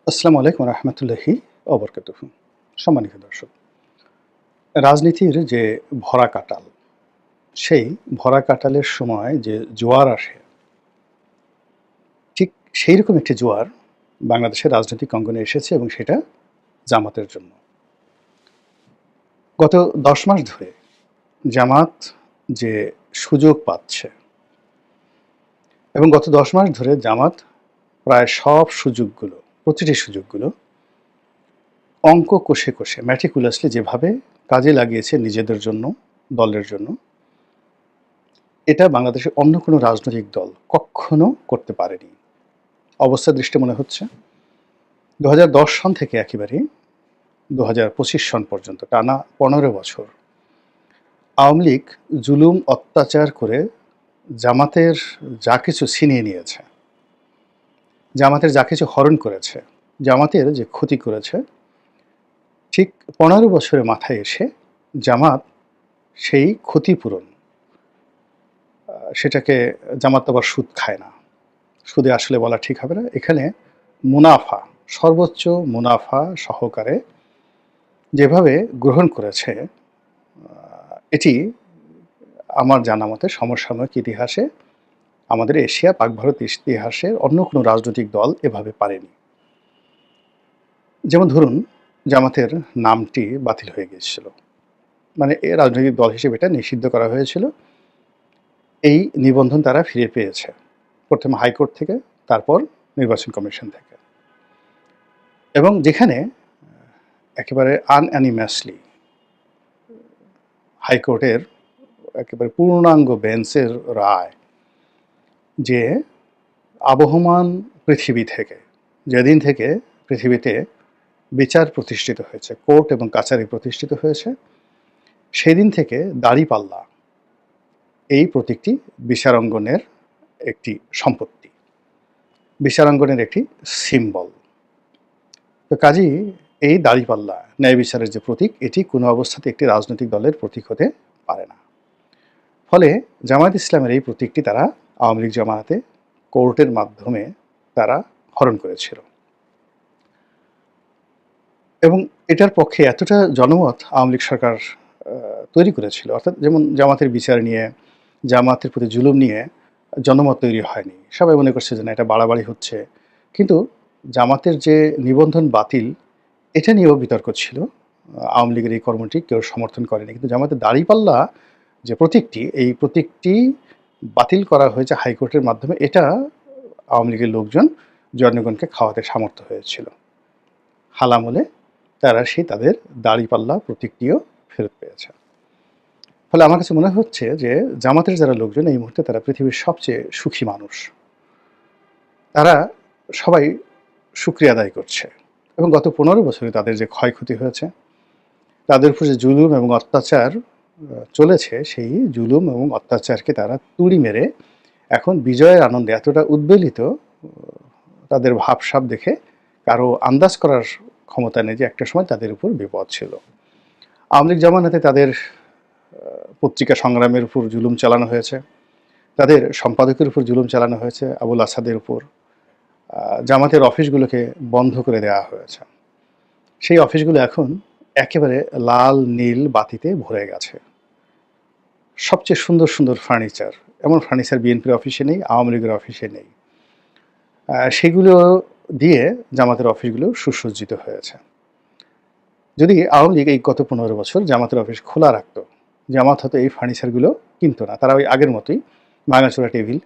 আসসালামু আলাইকুম রহমতুল্লাহি অবরকাতুহু। সম্মানিত দর্শক, রাজনীতির যে ভরা কাটাল, সেই ভরা কাটালের সময় যে জোয়ার আসে, ঠিক সেইরকম একটি জোয়ার বাংলাদেশের রাজনৈতিক অঙ্গনে এসেছে এবং সেটা জামাতের জন্য। গত ১০ মাস ধরে জামাত যে সুযোগ পাচ্ছে এবং গত ১০ মাস ধরে জামাত প্রায় সব সুযোগগুলো, প্রতিটি সুযোগগুলো অঙ্ক কষে, কষে meticulously যেভাবে কাজে লাগিয়েছে নিজেদের জন্য, দলের জন্য, এটা বাংলাদেশের অন্য কোনো রাজনৈতিক দল কক্ষনো করতে পারেনি। অবস্থা দৃষ্টে মনে হচ্ছে ২০১০ সন থেকে একেবারে ২০২৫ সন পর্যন্ত টানা ১৫ বছর আওয়ামী লীগ জুলুম অত্যাচার করে জামাতের যা কিছু ছিনিয়ে নিয়েছে, জামাতের যা কিছু হরণ করেছে, জামাতের যে ক্ষতি করেছে, ঠিক ১৫ বছরের মাথায় এসে জামাত সেই ক্ষতিপূরণ সেটাকে জামাত আবার সুদ খায় না। সুদে আসলে বলা ঠিক হবে না। এখানে মুনাফা, সর্বোচ্চ মুনাফা সহকারে যেভাবে গ্রহণ করেছে, এটি আমার জানা মতে সমসাময়িক ইতিহাসে, আমাদের এশিয়া পাক ভারত ইতিহাসে অন্য কোনো রাজনৈতিক দল এভাবে পারেনি। যেমন ধরুন, জামাতের নামটি বাতিল হয়ে গিয়েছিল। মানে রাজনৈতিক দল হিসেবে এটা নিষিদ্ধ করা হয়েছিল। এই নিবন্ধন তারা ফিরে পেয়েছে। প্রথমে হাইকোর্ট থেকে, তারপর নির্বাচন কমিশন থেকে। এবং যেখানে একেবারে আনঅ্যানিমাসলি হাইকোর্টের একেবারে পূর্ণাঙ্গ বেঞ্চের রায় যে আবহমান পৃথিবী থেকে, যেদিন থেকে পৃথিবীতে বিচার প্রতিষ্ঠিত হয়েছে, কোর্ট এবং কাছারি প্রতিষ্ঠিত হয়েছে, সেদিন থেকে দাঁড়িপাল্লা এই প্রতীকটি বিচারাঙ্গনের একটি সম্পত্তি, বিচারাঙ্গনের একটি সিম্বল। তো কাজেই এই দাঁড়িপাল্লা ন্যায় বিচারের যে প্রতীক, এটি কোনো অবস্থাতে একটি রাজনৈতিক দলের প্রতীক হতে পারে না। ফলে জামায়াত ইসলামের এই প্রতীকটি তারা আওয়ামী লীগ জামায়াতে কোর্টের মাধ্যমে তারা হরণ করেছিল এবং এটার পক্ষে এতটা জনমত আওয়ামী লীগ সরকার তৈরি করেছিল, অর্থাৎ যেমন জামাতের বিচার নিয়ে, জামাতের প্রতি জুলুম নিয়ে জনমত তৈরি হয়নি। সবাই মনে করছে যে না, এটা বাড়াবাড়ি হচ্ছে। কিন্তু জামাতের যে নিবন্ধন বাতিল, এটা নিয়েও বিতর্ক ছিল। আওয়ামী লীগের এই কর্মটি কেউ সমর্থন করেনি। কিন্তু জামাতের দাঁড়িপাল্লা যে প্রতীকটি, এই প্রতীকটি বাতিল করা হয়েছে হাইকোর্টের মাধ্যমে। এটা আওয়ামী লীগের লোকজন জনগণকে খাওয়াতে সামর্থ্য হয়েছিল। হালামলে তারা সেই তাদের দাঁড়িপাল্লা প্রতীকটিও ফেরত পেয়েছে। ফলে আমার কাছে মনে হচ্ছে যে জামাতের যারা লোকজন এই মুহূর্তে তারা পৃথিবীর সবচেয়ে সুখী মানুষ। তারা সবাই শুকরিয়া আদায় করছে এবং গত ১৫ বছরে তাদের যে ক্ষয়ক্ষতি হয়েছে, তাদের উপর যে জুলুম এবং অত্যাচার চলেছে, সেই জুলুম এবং অত্যাচারকে তারা তুড়ি মেরে এখন বিজয়ের আনন্দে এতটা উদ্বেলিত, তাদের ভাবসাব দেখে কারো আন্দাজ করার ক্ষমতা নেই যে একটা সময় তাদের উপর বিপদ ছিল। আওয়ামী লীগ জামানাতে তাদের পত্রিকা সংগ্রামের উপর জুলুম চালানো হয়েছে, তাদের সম্পাদকের উপর জুলুম চালানো হয়েছে, আবুল আসাদের উপর। জামাতের অফিসগুলোকে বন্ধ করে দেওয়া হয়েছে। সেই অফিসগুলো এখন একেবারে লাল নীল বাতিতে ভরে গেছে। সবচেয়ে সুন্দর সুন্দর ফার্নিচার, এমন ফার্নিচার বিএনপির অফিসে নেই, আওয়ামী লীগের অফিসে নেই। সেগুলো দিয়ে জামাতের অফিসগুলো সুসজ্জিত হয়েছে। যদি আওয়ামী লীগ এই গত ১৫ বছর জামাতের অফিস খোলা রাখতো, জামাত হয়তো এই ফার্নিচারগুলো কিনতো না। তারা ওই আগের মতোই ভাঙাচোরা টেবিল,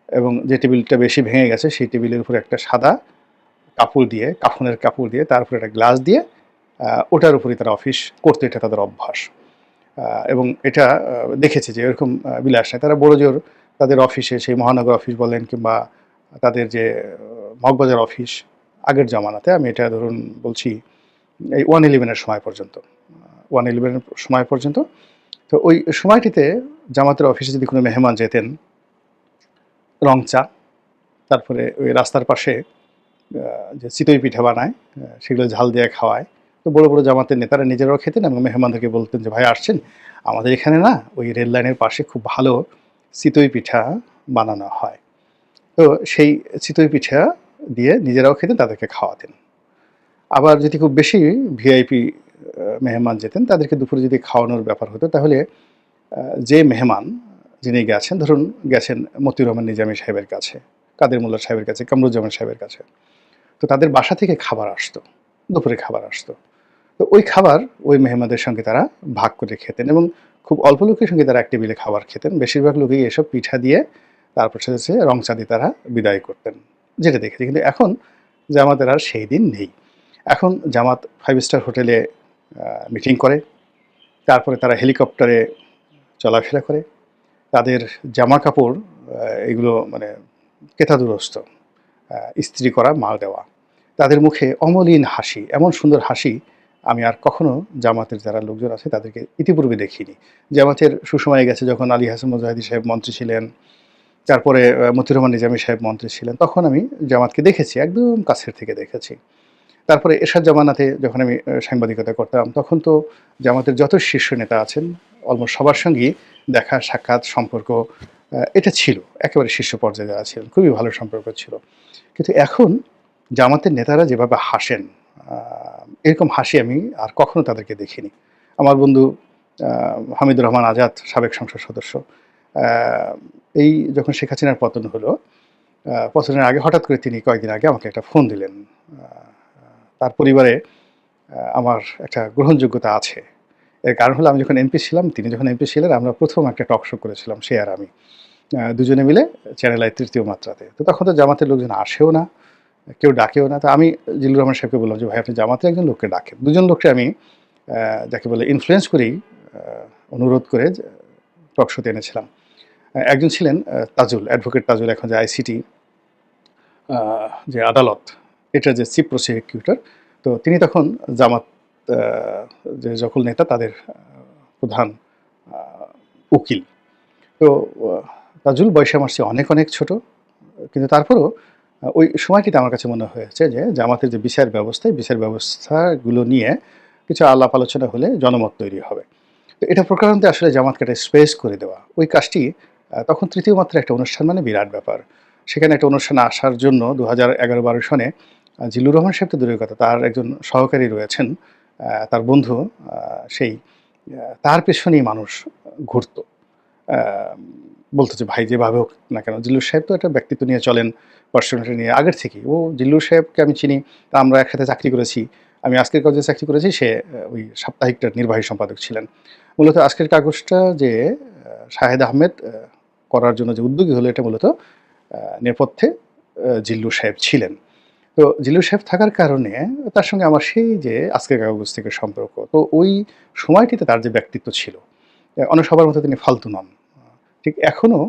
এবং যে টেবিলটা বেশি ভেঙে গেছে সেই টেবিলের উপর একটা সাদা কাপড় দিয়ে, কাফনের কাপড় দিয়ে, তার উপরে একটা গ্লাস দিয়ে, ওটার উপরেই তারা অফিস করতো। এটা তাদের অভ্যাস। এবং এটা দেখেছে যে এরকম বিলাস নেই। তারা বড়জোর তাদের অফিসে, সেই মহানগর অফিস বলেন কিংবা তাদের যে মগবাজার অফিস, আগের জামানাতে, আমি এটা ধরুন বলছি এই 111-এর সময় পর্যন্ত, 111-এর সময় পর্যন্ত, তো ওই সময়টিতে জামাতের অফিসে যদি কোনো মেহমান যেতেন, রং চা, তারপরে ওই রাস্তার পাশে যে চিতই পিঠা বানায়, সেগুলো ঝাল দিয়ে খাওয়ায়। তো বড় বড় জামাতের নেতারা নিজেরাও খেতেন এবং মেহমানদেরকে বলতেন যে ভাই আসছেন, আমাদের এখানে না ওই রেল লাইনের পাশে খুব ভালো চিতই পিঠা বানানো হয়। তো সেই চিতই পিঠা দিয়ে নিজেরাও খেতেন, তাদেরকে খাওয়াতেন। আবার যদি খুব বেশি ভিআইপি মেহমান যেতেন, তাদেরকে দুপুরে যদি খাওয়ানোর ব্যাপার হতো, তাহলে যে মেহমান যিনি গেছেন, ধরুন গেছেন মতিউর রহমান নিজামী সাহেবের কাছে, কাদের মোল্লা সাহেবের কাছে, কামরুজ্জামান সাহেবের কাছে। তো তাদের বাসা থেকে খাবার আসতো, দুপুরে খাবার আসতো। তো ওই খাবার ওই মেহমানদের সঙ্গে তারা ভাগ করে খেতেন এবং খুব অল্প লোকের সঙ্গে তারা এক টেবিলে খাবার খেতেন। বেশিরভাগ লোকই এসব পিঠা দিয়ে তারপর হচ্ছে রং চা দিয়ে তারা বিদায় করতেন, যেটা দেখেছি। কিন্তু এখন জামাতের আর সেই দিন নেই। এখন জামাত 5 স্টার হোটেলে মিটিং করে, তারপরে তারা হেলিকপ্টারে চলাফেরা করে। তাদের জামাকাপড় এগুলো মানে কেতাদুরস্ত, ইস্ত্রি করা, মাল দেওয়া। তাদের মুখে অমলিন হাসি, এমন সুন্দর হাসি আমি আর কখনো জামাতের যারা লোকজন আছে তাদেরকে ইতিপূর্বে দেখিনি। জামাতের সুসময়ে গেছে যখন আলী হাসান মুজাহিদি সাহেব মন্ত্রী ছিলেন, তারপরে মতিউর রহমান নিজামী সাহেব মন্ত্রী ছিলেন, তখন আমি জামাতকে দেখেছি, একদম কাছের থেকে দেখেছি। তারপরে এরশাদ জামানাতে যখন আমি সাংবাদিকতা করতাম, তখন তো জামাতের যত শীর্ষ নেতা আছেন অলমোস্ট সবার সঙ্গেই দেখা সাক্ষাৎ সম্পর্ক এটা ছিল। একেবারে শীর্ষ পর্যায়ে যারা ছিলেন খুবই ভালো সম্পর্ক ছিল। কিন্তু এখন জামাতের নেতারা যেভাবে হাসেন, এরকম হাসি আমি আর কখনো তাদেরকে দেখিনি। আমার বন্ধু হামিদুর রহমান আজাদ, সাবেক সংসদ সদস্য, এই যখন শেখ হাসিনার পতন হলো, পতনের আগে হঠাৎ করে তিনি কয়েকদিন আগে আমাকে একটা ফোন দিলেন। তার পরিবারে আমার একটা গ্রহণযোগ্যতা আছে। এর কারণ হলো আমি যখন এমপি ছিলাম, তিনি যখন এমপি ছিলেন, আমরা প্রথম একটা টক শো করেছিলাম সে আর আমি। দুজনে মিলে চ্যানেল আই তৃতীয় মাত্রাতে। তো তখন তো জামাতের লোকজন আসেও না, কেউ ডাকেও না। তো আমি জিল্লুর রহমান সাহেবকে বললাম যে, ভাই আপনি জামাতের একজন লোককে ডাকেন। দুজন লোককে আমি যাকে বলে ইনফ্লুয়েন্স করেই অনুরোধ করে টক শোতে এনেছিলাম। একজন ছিলেন তাজুল, অ্যাডভোকেট তাজুল, এখন যে আইসিটি যে আদালত, এটার যে চিফ প্রসিকিউটর। তো তিনি তখন জামাত যে সকল নেতা তাদের প্রধান উকিল। তো তাজুল বয়সে আমার চেয়ে অনেক অনেক ছোট, কিন্তু তারপরেও ওই সময়টিতে আমার কাছে মনে হয়েছে যে জামাতের যে বিচার ব্যবস্থা, এই বিচার ব্যবস্থাগুলো নিয়ে কিছু আলাপ আলোচনা হলে জনমত তৈরি হবে। তো এটা প্রকারান্তে আসলে জামাতকে একটা স্পেস করে দেওয়া, ওই কাজটি তখন তৃতীয় মাত্রার একটা অনুষ্ঠান মানে বিরাট ব্যাপার। সেখানে একটা অনুষ্ঠানে আসার জন্য 2011-12 সনে জিল্লুর রহমান সাহেব তো দূরের কথা, তার একজন সহকারী রয়েছেন, তার বন্ধু, সেই তার পেছনেই মানুষ ঘুরত। আ বলত যে, "ভাই যেভাবে হোক না কেন।" জিল্লুর সাহেব তো একটা ব্যক্তিত্ব নিয়ে চলেন, পার্সোনালিটি নিয়ে আগের থেকেই। জিল্লুর সাহেবকে আমি চিনি, আমরা একসাথে চাকরি করেছি। আমি আজকের কাগজে চাকরি করেছি, সে ওই সাপ্তাহিকটার নির্বাহী সম্পাদক ছিলেন। মূলত আজকের কাগজটা যে শাহেদ আহমেদ করার জন্য যে উদ্যোগী হলো, এটা মূলত নেপথ্যে জিল্লুর সাহেব ছিলেন। তো জিল্লুর সাহেব থাকার কারণে তার সঙ্গে আমার সেই যে আজকের কাগজ থেকে সম্পর্ক। তো ওই সময়টিতে তার যে ব্যক্তিত্ব ছিল, অন্য সবার মতো তিনি ফালতু নন। ঠিক এখনো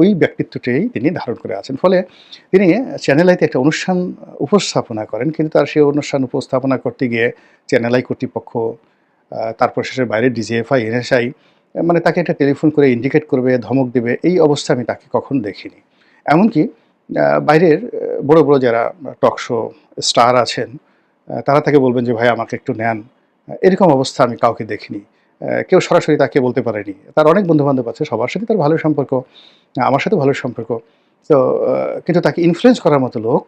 ওই ব্যক্তিত্বটাই তিনি ধারণ করে আছেন। ফলে তিনি চ্যানেল আইতে একটা অনুষ্ঠান উপস্থাপনা করেন, কিন্তু তার সেই অনুষ্ঠান উপস্থাপনা করতে গিয়ে চ্যানেল আই কর্তৃপক্ষ, তারপর শেষে বাইরের ডিজিএফআই, এনএসআই মানে তাকে একটা টেলিফোন করে ইন্ডিকেট করবে, ধমক দেবে, এই অবস্থা আমি তাকে কখনো দেখিনি। এমনকি বাইরের বড়, বড় যারা টক শো স্টার আছেন, তারা তাকে বলবেন যে, "ভাই আমাকে একটু নেন।" এরকম অবস্থা আমি কাউকে দেখিনি। কেউ সরাসরি তাকে বলতে পারেনি। তার অনেক বন্ধু-বান্ধব আছে, সবার সাথে তার ভালো সম্পর্ক, আমার সাথেও ভালো সম্পর্ক। তো কিন্তু তাকে ইনফ্লুয়েন্স করার মতো লোক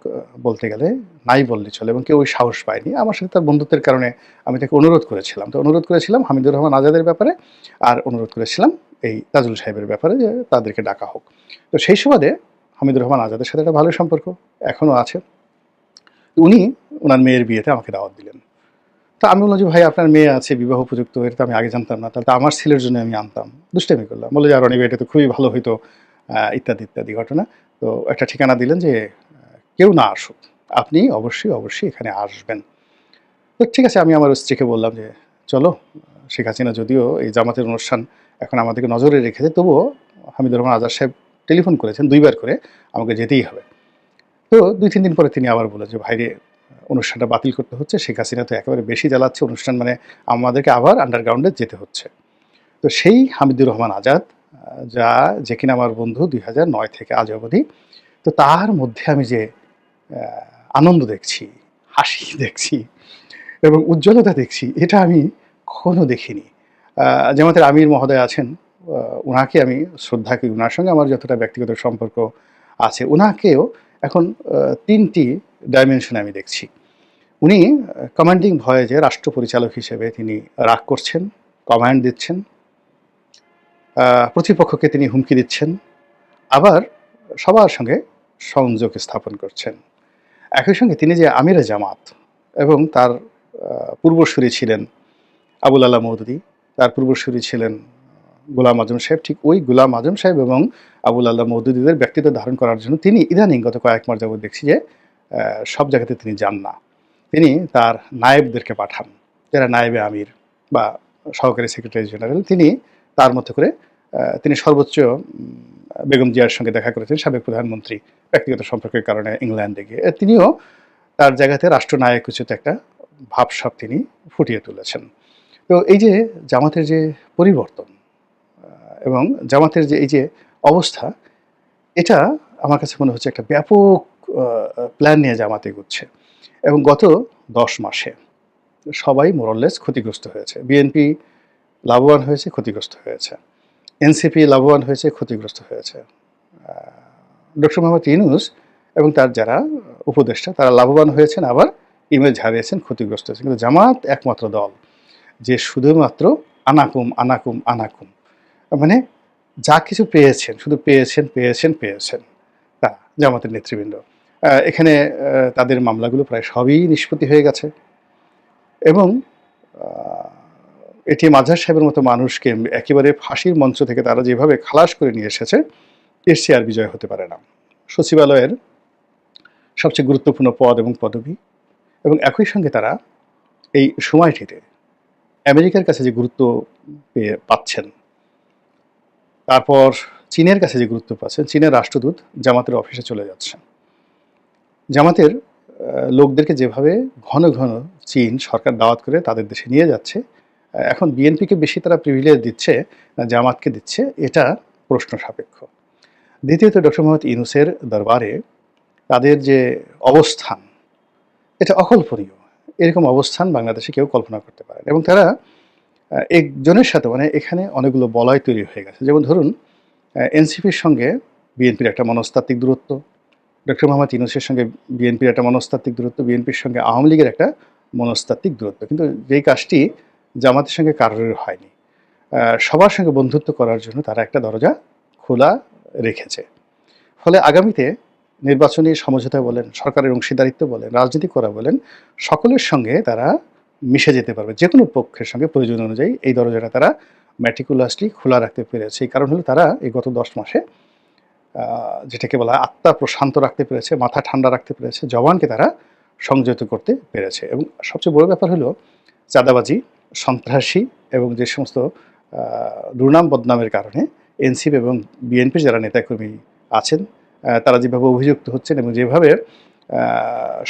বলতে গেলে নাই বললেই চলে, এবং কেউ ওই সাহস পায়নি। আমার সাথে তার বন্ধুত্বের কারণে আমি তাকে অনুরোধ করেছিলাম। তো অনুরোধ করেছিলাম হামিদুর রহমান আজাদের ব্যাপারে, আর অনুরোধ করেছিলাম এই তাজুল সাহেবের ব্যাপারে যে তাদেরকে ডাকা হোক। তো সেই সুবাদে হামিদুর রহমান আজাদের সাথে একটা ভালো সম্পর্ক এখনো আছে। উনি উনার মেয়ের বিয়েতে আমাকে দাওয়াত দিলেন। তো আমি বললাম যে, "ভাই আপনার মেয়ে আছে, বিবাহ উপযুক্ত, এটা তো আমি আগে জানতাম না। তাহলে তো আমার ছেলের জন্য আমি আনতাম।" দুষ্টামি করলাম। বলল যে, "আর অনিক, এটা তো খুবই ভালো হইতো।" ইত্যাদি, ইত্যাদি ঘটনা। তো একটা ঠিকানা দিলেন যে, কেউ না আসুক, আপনি অবশ্যই, অবশ্যই এখানে আসবেন। তো ঠিক আছে, আমি আমার স্ত্রীকে বললাম যে, "চলো, শেখ হাসিনা যদিও এই জামাতের অনুষ্ঠান এখন আমাদেরকে নজরে রেখেছে, তবুও হামিদুর রহমান আজাদ সাহেব টেলিফোন করেছেন ২ বার করে, আমাকে যেতেই হবে।" তো ২-৩ দিন পরে তিনি আবার বললেন যে, "ভাইরে, অনুষ্ঠানটা বাতিল করতে হচ্ছে। শেখ হাসিনা তো একেবারে বেশি জ্বালাচ্ছে অনুষ্ঠান, মানে আমাদেরকে আবার আন্ডারগ্রাউন্ডে যেতে হচ্ছে।" তো সেই হামিদুর রহমান আজাদ, যে কিনা আমার বন্ধু ২০০৯ থেকে আজ অবধি, তো তার মধ্যে আমি যে আ আনন্দ দেখছি, হাসি দেখছি এবং উজ্জ্বলতা দেখছি, এটা আমি কখনো দেখিনি। আ জামাতের আমির মহোদয় আছেন, আ উনাকে আমি শ্রদ্ধা করি। উনার সঙ্গে আমার যতটা ব্যক্তিগত সম্পর্ক আছে, উনাকেও এখন ৩ টি ডাইমেনশন আমি দেখছি। উনি কমান্ডিং ভয়েজে রাষ্ট্র পরিচালক হিসেবে তিনি রাগ করছেন, কমান্ড দিচ্ছেন, প্রতিপক্ষকে তিনি হুমকি দিচ্ছেন, আবার সবার সঙ্গে সংযোগ স্থাপন করছেন। একই সঙ্গে তিনি যে আমিরে জামাত এবং তার পূর্বসূরি ছিলেন আবুল আলা মওদুদী, তার পূর্বসূরি ছিলেন গোলাম আজম সাহেব, ঠিক ওই গোলাম আজম সাহেব এবং আবুল আল্লাহ মওদুদীদের ব্যক্তিত্ব ধারণ করার জন্য তিনি ইদানিং গত কয়েক মাস যাবত দেখছি যে সব জায়গাতে তিনি যান না। তিনি তার নায়েবদেরকে পাঠান, যারা নায়েবে আমির বা সহকারী সেক্রেটারি জেনারেল। তিনি তার মতো করে তিনি সর্বোচ্চ বেগম জিয়ার সঙ্গে দেখা করেছেন, সাবেক প্রধানমন্ত্রী ব্যক্তিগত সম্পর্কের কারণে ইংল্যান্ডে গিয়ে। তিনিও তার জায়গাতে রাষ্ট্রনায়ক উচিত একটা ভাবসাব তিনি ফুটিয়ে তুলেছেন। তো এই যে জামাতের যে পরিবর্তন এবং জামাতের যে এই যে অবস্থা, এটা আমার কাছে মনে হচ্ছে একটা ব্যাপক প্ল্যান নিয়ে জামাত এগোচ্ছে। এবং গত ১০ মাসে সবাই মোরলেস ক্ষতিগ্রস্ত হয়েছে। বিএনপি লাভবান হয়েছে, ক্ষতিগ্রস্ত হয়েছে। এনসিপি লাভবান হয়েছে, ক্ষতিগ্রস্ত হয়েছে। ডক্টর মোহাম্মদ ইউনূস এবং তার যারা উপদেষ্টা তারা লাভবান হয়েছেন, আবার ইমেজ হারিয়েছেন, ক্ষতিগ্রস্ত হয়েছেন। কিন্তু জামাত একমাত্র দল যে শুধুমাত্র আনাকুম আনাকুম আনাকুম, মানে যা কিছু পেয়েছেন শুধু পেয়েছেন পেয়েছেন পেয়েছেন তা জামাতের নেতৃবৃন্দ। এখানে তাদের মামলাগুলো প্রায় সবই নিষ্পত্তি হয়ে গেছে এবং এটিএম আজহার সাহেবের মতো মানুষকে একেবারে ফাঁসির মঞ্চ থেকে তারা যেভাবে খালাস করে নিয়ে এসেছে, এর চেয়ে আর বিজয় হতে পারে না। সচিবালয়ের সবচেয়ে গুরুত্বপূর্ণ পদ এবং পদবি, এবং একই সঙ্গে তারা এই সময়টিতে আমেরিকার কাছে যে গুরুত্ব পাচ্ছেন, তারপর চীনের কাছে যে গুরুত্ব পাচ্ছেন, চীনের রাষ্ট্রদূত জামাতের অফিসে চলে যাচ্ছেন। জামাতের লোকদেরকে যেভাবে ঘন ঘন চীন সরকার দাওয়াত করে তাদের দেশে নিয়ে যাচ্ছে, এখন বিএনপিকে বেশি তারা প্রিভিলেজ দিচ্ছে না জামাতকে দিচ্ছে, এটা প্রশ্ন সাপেক্ষ। দ্বিতীয়ত, ডক্টর মোহাম্মদ ইউনূসের দরবারে তাদের যে অবস্থান, এটা অকল্পনীয়। এরকম অবস্থান বাংলাদেশে কেউ কল্পনা করতে পারে। এবং তারা একজনের সাথে, মানে এখানে অনেকগুলো বলয় তৈরি হয়ে গেছে। যেমন ধরুন, এনসিপির সঙ্গে বিএনপির একটা মনস্তাত্ত্বিক দূরত্ব, ডক্টর মোহাম্মদ ইউনূসের সঙ্গে বিএনপির একটা মনস্তাত্ত্বিক দূরত্ব, বিএনপির সঙ্গে আওয়ামী লীগের একটা মনস্তাত্ত্বিক দূরত্ব। কিন্তু যেই কাজটি জামাতের সঙ্গে কারোর হয়নি। সবার সঙ্গে বন্ধুত্ব করার জন্য তারা একটা দরজা খোলা রেখেছে। ফলে আগামীতে নির্বাচনী সমঝোতা বলেন, সরকারের অংশীদারিত্ব বলেন, রাজনীতি করা বলেন, সকলের সঙ্গে তারা মিশে যেতে পারবে। যে কোনো পক্ষের সঙ্গে প্রয়োজন অনুযায়ী এই দরজাটা তারা ম্যাটিকুলাসলি খোলা রাখতে পেরেছে। এই কারণ হলো তারা এই গত 10 মাসে যেটাকে বলা হয় আত্মা প্রশান্ত রাখতে পেরেছে, মাথা ঠান্ডা রাখতে পেরেছে, জবানকে তারা সংযত করতে পেরেছে। এবং সবচেয়ে বড় ব্যাপার হলো চাঁদাবাজি, সন্ত্রাসী এবং যে সমস্ত দুর্নাম বদনামের কারণে এনসিপি এবং বিএনপির যারা নেতাকর্মী আছেন, তারা যেভাবে অভিযুক্ত হচ্ছেন এবং যেভাবে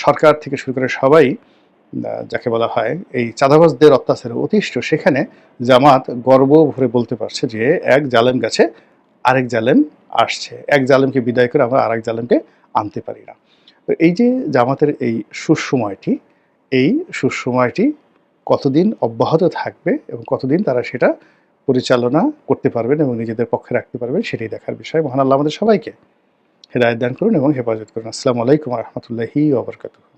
সরকার থেকে শুরু করে সবাই যাকে বলা হয় এই চাঁদাবাজদের অত্যাচারে অতিষ্ঠ, সেখানে জামাত গর্ব ভরে বলতে পারছে যে এক জালেম গেছে, আরেক জালেম আসছে। এক জালেমকে বিদায় করে আমরা আরেক জালেমকে আনতে পারি না। তো এই যে জামাতের এই সুসময়টি, এই সুসময়টি কতদিন অব্যাহত থাকবে এবং কতদিন তারা সেটা পরিচালনা করতে পারবেন এবং নিজেদের পক্ষে রাখতে পারবেন, সেটাই দেখার বিষয়। মহান আল্লাহ আমাদের সবাইকে হেদায়েত দান করুন এবং হেফাজত করুন। আসসালামু আলাইকুম ওয়া রাহমাতুল্লাহি ওয়া বারাকাতুহু।